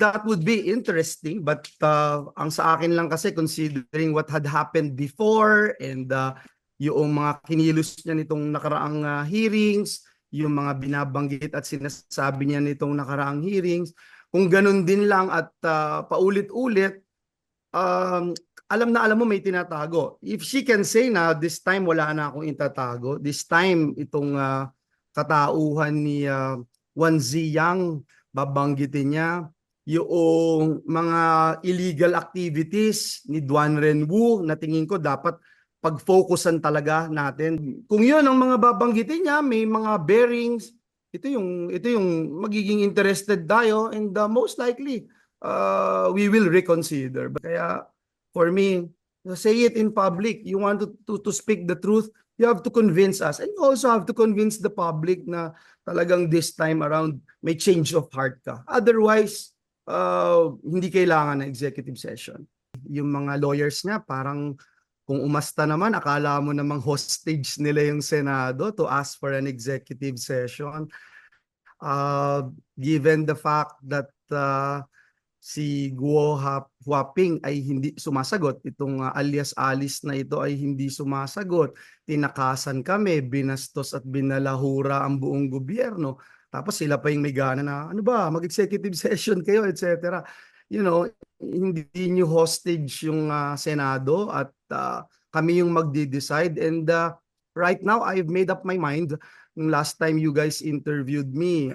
that would be interesting, but ang sa akin lang kasi, considering what had happened before and yung mga kinilos niya nitong nakaraang hearings, yung mga binabanggit at sinasabi niya nitong nakaraang hearings, kung ganun din lang at paulit-ulit, alam na alam mo may tinatago. If she can say na this time wala na akong itatago, this time itong katauhan ni Wan Ziyang, babanggitin niya yung mga illegal activities ni Duan Renwu na tingin ko dapat pag-focusan talaga natin. Kung yun ang mga babanggitin niya, may mga bearings, ito yung magiging interested tayo, and most likely we will reconsider. Kaya for me, say it in public. You want to speak the truth, you have to convince us, and you also have to convince the public na talagang this time around may change of heart ka. Otherwise, hindi kailangan ng executive session. Yung mga lawyers niya parang kung umasta naman, akala mo namang hostage nila yung Senado to ask for an executive session. Given the fact that si Guo Huaping ay hindi sumasagot, itong alias Alice na ito ay hindi sumasagot, tinakasan kami, binastos at binalahura ang buong gobyerno, tapos sila pa yung may gana na, ano ba, mag-executive session kayo, etc. You know, hindi nyo hostage yung Senado at kami yung magde-decide. And right now, I've made up my mind. Last time you guys interviewed me,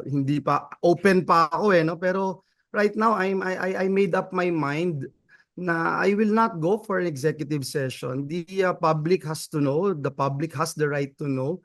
hindi pa, open pa ako no? Pero right now, I made up my mind na I will not go for an executive session. The public has to know, the public has the right to know.